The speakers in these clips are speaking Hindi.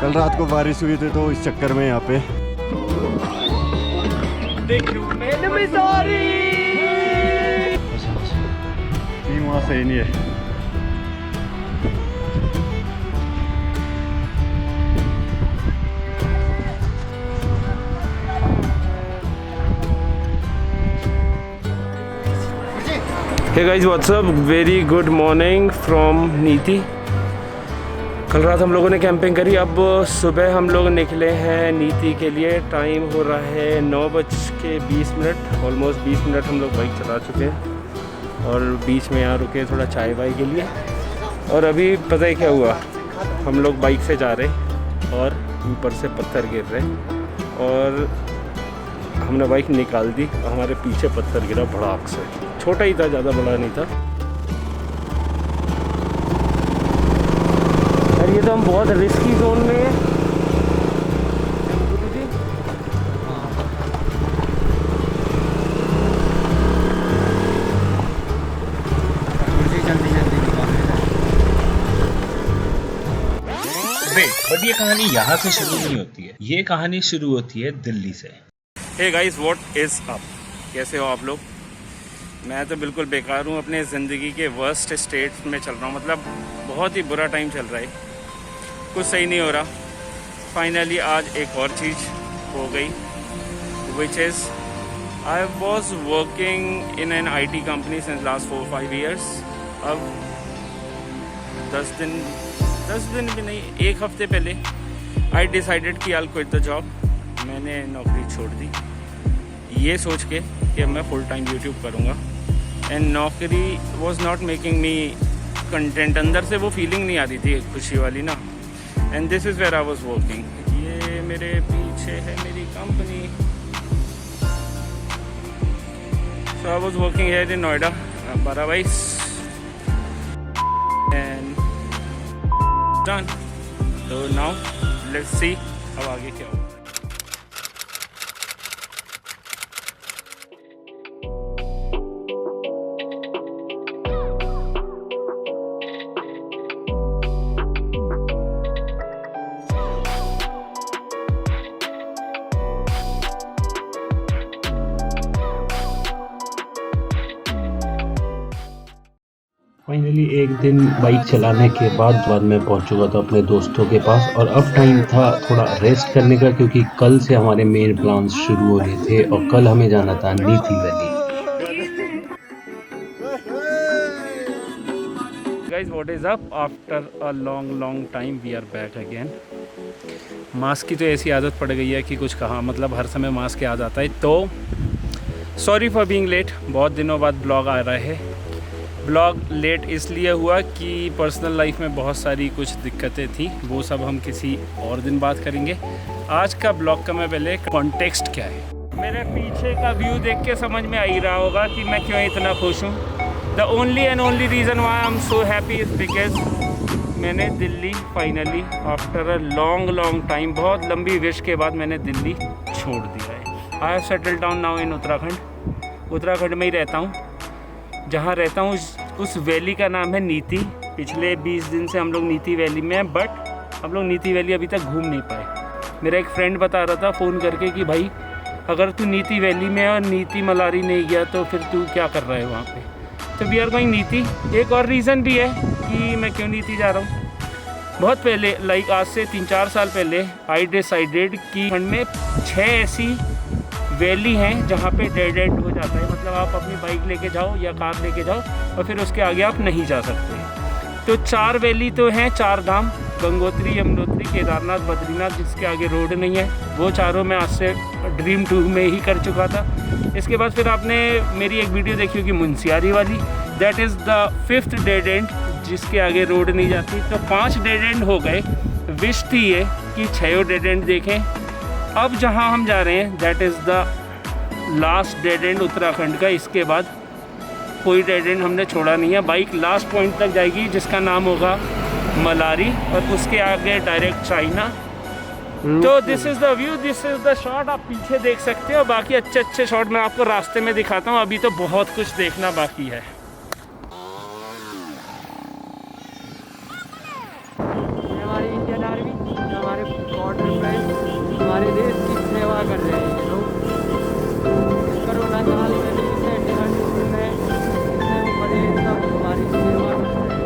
कल रात को बारिश हुई थी तो इस चक्कर में यहाँ पे वहाँ सही नहीं है। Hey guys what's up, very good morning from Niti. कल रात हम लोगों ने कैंपिंग करी। अब सुबह हम लोग निकले हैं नीति के लिए। टाइम हो रहा है 9:20। ऑलमोस्ट 20 मिनट हम लोग बाइक चला चुके हैं और बीच में यहाँ रुके थोड़ा चाय वाय के लिए। और अभी पता है क्या हुआ, हम लोग बाइक से जा रहे और ऊपर से पत्थर गिर रहे और हमने बाइक निकाल दी और हमारे पीछे पत्थर गिरा भड़ाक से। छोटा ही था, ज़्यादा बड़ा नहीं था। और ये तो हम बहुत रिस्की जोन में हैं। बट ये कहानी यहाँ से शुरू नहीं होती है, ये कहानी शुरू होती है दिल्ली से। Hey guys, what is up? कैसे हो आप लोग? मैं तो बिल्कुल बेकार हूँ, अपने ज़िंदगी के वर्स्ट स्टेट्स में चल रहा हूँ। मतलब बहुत ही बुरा टाइम चल रहा है, कुछ सही नहीं हो रहा। फाइनली आज एक और चीज़ हो गई, which is I was working in an IT company since last 4-5 years. अब 10 दिन भी नहीं, एक हफ्ते पहले आई डिसाइडेड कि आई क्विट द जॉब। मैंने नौकरी छोड़ दी ये सोच के कि मैं फुल टाइम यूट्यूब करूँगा। एंड नौकरी was not making me content. अंदर से वो फीलिंग नहीं आ रही थी खुशी वाली ना। And this is where I was working. ये मेरे पीछे है मेरी company. So I was working here in Noida 12/22 and done. तो नाउ लेट्स सी अब आगे क्या होगा। फाइनली एक दिन बाइक चलाने के बाद मैं पहुंच चुका था अपने दोस्तों के पास और अब टाइम था थोड़ा रेस्ट करने का, क्योंकि कल से हमारे मेन प्लान्स शुरू हो रहे थे और कल हमें जाना था नीति valley. Guys, what is up? After a long time we are back again. Mask की तो ऐसी आदत पड़ गई है कि कुछ कहा, मतलब हर समय मास्क याद आता है। तो सॉरी फॉर बीइंग लेट। बहुत दिनों बाद ब्लॉग आ रहा है। ब्लॉग लेट इसलिए हुआ कि पर्सनल लाइफ में बहुत सारी कुछ दिक्कतें थी, वो सब हम किसी और दिन बात करेंगे। आज का ब्लॉग का मैं पहले कॉन्टेक्स्ट क्या है, मेरे पीछे का व्यू देख के समझ में आ ही रहा होगा कि मैं क्यों इतना खुश हूँ। The only and only reason why I am so happy is because मैंने Delhi finally after a long time, बहुत लंबी विश के बाद मैंने दिल्ली छोड़ दिया है। I have settled down now in Uttarakhand में ही रहता हूँ। जहाँ रहता हूँ उस वैली का नाम है नीति। पिछले 20 दिन से हम लोग नीति वैली में हैं, बट हम लोग नीति वैली अभी तक घूम नहीं पाए। मेरा एक फ्रेंड बता रहा था फ़ोन करके कि भाई अगर तू नीति वैली में और नीति मलारी नहीं गया तो फिर तू क्या कर रहा है वहाँ पे। तो वी आर गोइंग नीति। एक और रीज़न भी है कि मैं क्यों नीति जा रहा हूँ। बहुत पहले, लाइक आज से 3-4 साल पहले, आई डिसाइडेड कि खंड में 6 ऐसी वैली हैं जहाँ पे डेड एंड हो जाता है। मतलब आप अपनी बाइक लेके जाओ या कार लेके जाओ और फिर उसके आगे आप नहीं जा सकते। तो 4 वैली तो हैं, 4 धाम, गंगोत्री, यमुनोत्री, केदारनाथ, बद्रीनाथ, जिसके आगे रोड नहीं है। वो चारों मैं आज से ड्रीम 2 में ही कर चुका था। इसके बाद फिर आपने मेरी एक वीडियो देखी होगी मुंशियारी वाली, that is the 5th dead and, जिसके आगे रोड नहीं जाती। तो 5 डेड एंड हो गए। विश थी ये कि 6 डेड एंड देखें। अब जहाँ हम जा रहे हैं that is the last dead and Uttarakhand का। इसके बाद कोई डेड एंड हमने छोड़ा नहीं है। बाइक लास्ट पॉइंट तक जाएगी जिसका नाम होगा मलारी और उसके आगे डायरेक्ट चाइना। तो this is the view, this is the shot. आप पीछे देख सकते हो। बाकी अच्छे शॉट मैं आपको रास्ते में दिखाता हूँ। अभी तो बहुत कुछ देखना बाकी है। हमारी इंडियन आर्मी, हमारे वाटर पे हमारे देश की सेवा कर रहे हैं ये लोग। कोरोना काल में भी इसे ठंड में इतने बड़े सब हमारी सेवा कर रहे हैं।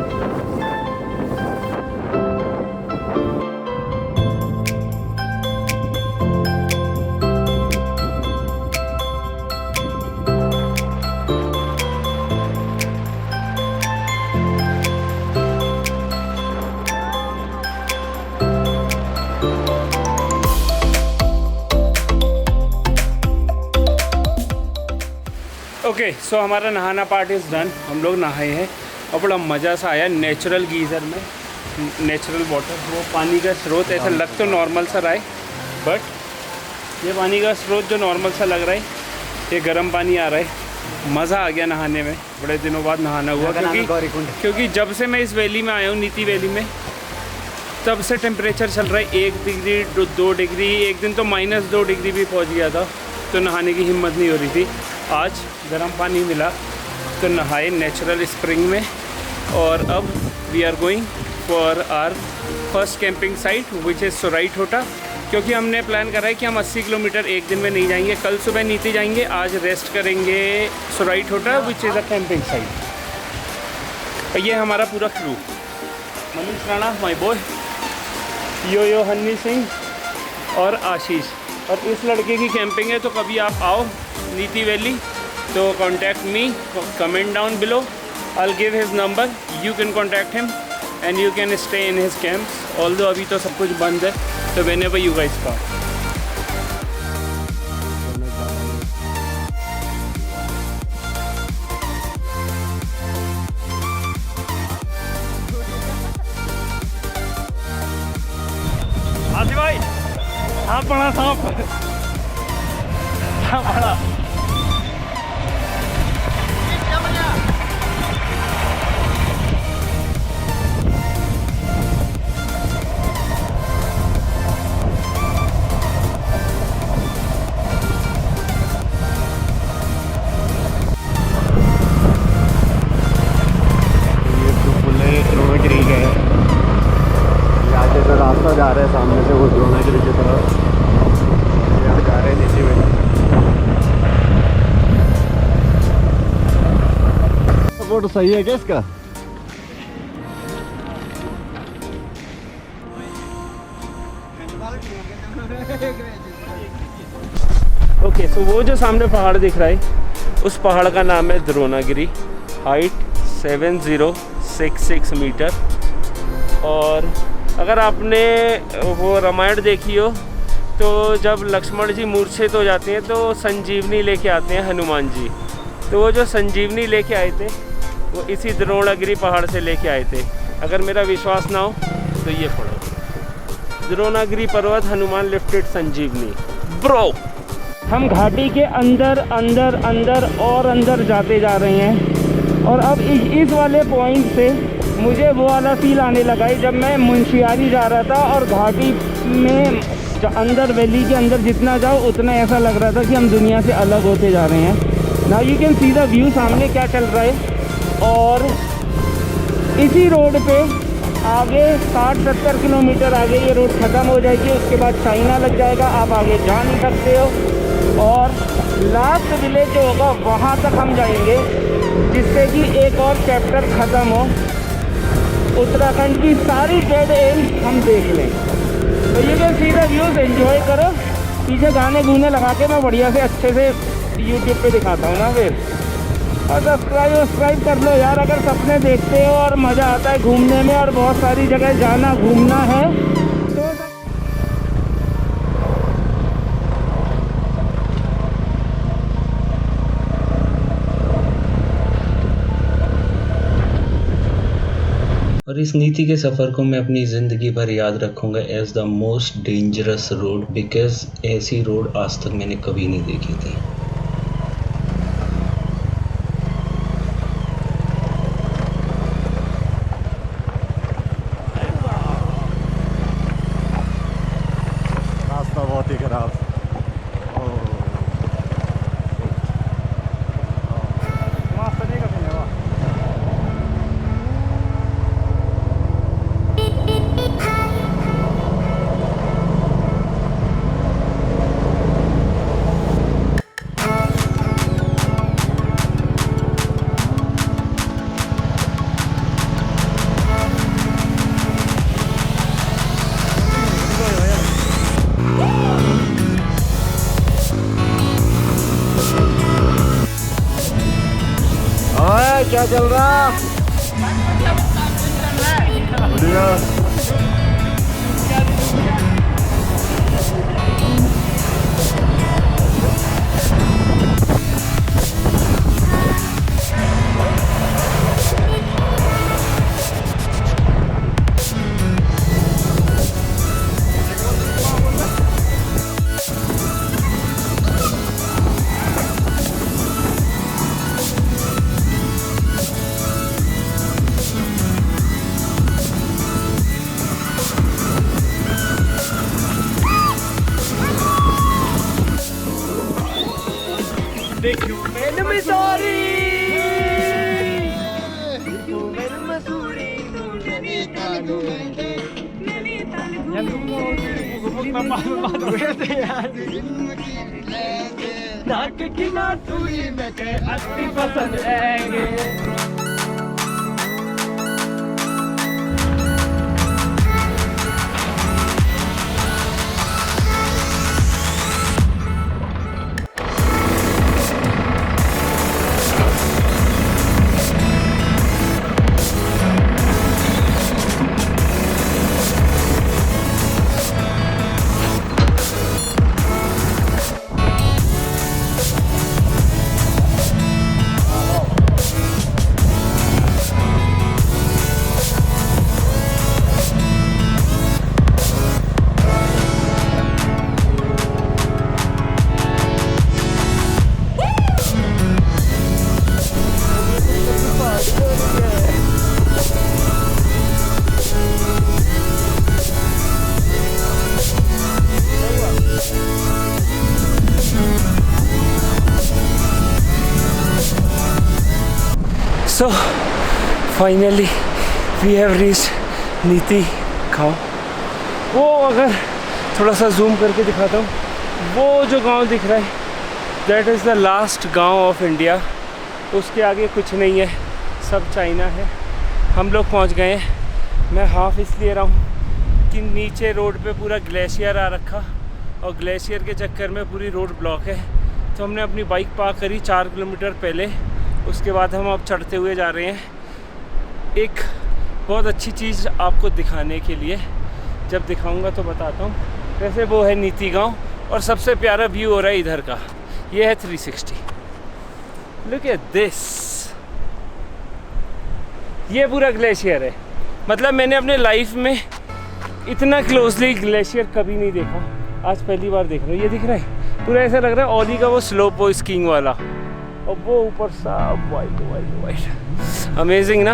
ओके सो हमारा नहाना पार्ट इज़ डन। हम लोग नहाए हैं और बड़ा मज़ा सा आया नेचुरल गीज़र में, नेचुरल वाटर। वो पानी का स्रोत ऐसा लग तो नॉर्मल सा रहा है, बट ये पानी का स्रोत जो नॉर्मल सा लग रहा है, ये गर्म पानी आ रहा है। मज़ा आ गया नहाने में, बड़े दिनों बाद नहाना हुआ। क्योंकि जब से मैं इस वैली में आया हूँ, नीति वैली में, तब से टेम्परेचर चल रहा है 1 डिग्री 2 डिग्री, एक दिन तो -2 डिग्री भी पहुँच गया था, तो नहाने की हिम्मत नहीं हो रही थी। आज गर्म पानी मिला तो नहाए नेचुरल स्प्रिंग में। और अब we are going for our first camping site which is सोराइटोटा। क्योंकि हमने प्लान करा है कि हम 80 किलोमीटर एक दिन में नहीं जाएंगे। कल सुबह नीति जाएंगे, आज रेस्ट करेंगे सोराइटोटा which is a camping site. ये हमारा पूरा crew, Manish Rana my boy, Yo Honey Singh और आशीष। और इस लड़के की कैंपिंग है, तो कभी आप आओ नीति वैली तो contact me, comment down below, I'll give his number, you can contact him and you can stay in his camps, although अभी तो सब कुछ बंद है, तो whenever you guys come। आदि भाई सांप बड़ा सांप बड़ा रास्ता जा रहा है सामने से, वो द्रोणागिरी की तरफ। यहाँ जा रहे हैं नीचे में। फोटो सही है क्या इसका? ओके सो वो जो सामने पहाड़ दिख रहा है, उस पहाड़ का नाम है द्रोणागिरी। Height 7066 metre. और अगर आपने वो रामायण देखी हो, तो जब लक्ष्मण जी मूर्छित हो जाते हैं तो संजीवनी लेके आते हैं हनुमान जी। तो वो जो संजीवनी लेके आए थे, वो इसी द्रोणागिरी पहाड़ से लेके आए थे। अगर मेरा विश्वास ना हो तो ये पढ़ो, द्रोणागिरी पर्वत हनुमान लिफ्टेड संजीवनी। ब्रो हम घाटी के अंदर अंदर अंदर और अंदर जाते जा रहे हैं। और अब इस वाले पॉइंट से मुझे वो वाला फील आने लगा है जब मैं मुंशियारी जा रहा था, और घाटी में अंदर वैली के अंदर जितना जाओ उतना ऐसा लग रहा था कि हम दुनिया से अलग होते जा रहे हैं। Now you can see the view, सामने क्या चल रहा है। और इसी रोड पे आगे 60-70 किलोमीटर आगे ये रोड ख़त्म हो जाएगी, उसके बाद चाइना लग जाएगा, आप आगे जा नहीं सकते हो। और लास्ट विलेज जो होगा वहाँ तक हम जाएंगे, जिससे कि एक और चैप्टर ख़त्म हो, उत्तराखंड की सारी डेड एंड हम देख लें। तो ये can see the views, enjoy करो। पीछे गाने गूने लगा के मैं बढ़िया से अच्छे से यूट्यूब पे दिखाता हूँ ना फिर। और सब्सक्राइब कर लो यार, अगर सपने देखते हो और मज़ा आता है घूमने में और बहुत सारी जगह जाना घूमना है तो। और इस नीति के सफ़र को मैं अपनी ज़िंदगी भर याद रखूँगा as the most dangerous road, because ऐसी रोड आज तक मैंने कभी नहीं देखी थी। रास्ता बहुत ही खराब। So finally we have reached नीति गाँव। वो अगर थोड़ा सा जूम करके दिखाता हूँ, वो जो गांव दिख रहा है दैट इज़ द लास्ट गांव ऑफ इंडिया। उसके आगे कुछ नहीं है, सब चाइना है। हम लोग पहुंच गए हैं। मैं हाफ इसलिए रहा हूँ कि नीचे रोड पे पूरा ग्लेशियर आ रखा और ग्लेशियर के चक्कर में पूरी रोड ब्लॉक है। तो हमने अपनी बाइक पार्क करी 4 किलोमीटर पहले। उसके बाद हम अब चढ़ते हुए जा रहे हैं। एक बहुत अच्छी चीज़ आपको दिखाने के लिए, जब दिखाऊंगा तो बताता हूँ। वैसे वो है नीति गांव और सबसे प्यारा व्यू हो रहा है इधर का। ये है 360। Look at this. ये पूरा ग्लेशियर है। मतलब मैंने अपने लाइफ में इतना क्लोजली ग्लेशियर कभी नहीं देखा, आज पहली बार देख रहा हूँ। ये दिख रहा है पूरा, ऐसा लग रहा है ओली का वो स्लोप वो स्कीइंग वाला, और वो ऊपर सब वाइट वाइट वाइट। अमेजिंग ना।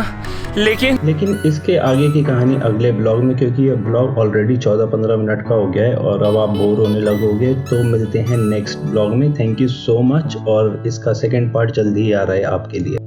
लेकिन इसके आगे की कहानी अगले ब्लॉग में, क्योंकि ये ब्लॉग ऑलरेडी 14-15 मिनट का हो गया है और अब आप बोर होने लगोगे। तो मिलते हैं नेक्स्ट ब्लॉग में। Thank you so much. और इसका सेकंड पार्ट जल्दी ही आ रहा है आपके लिए।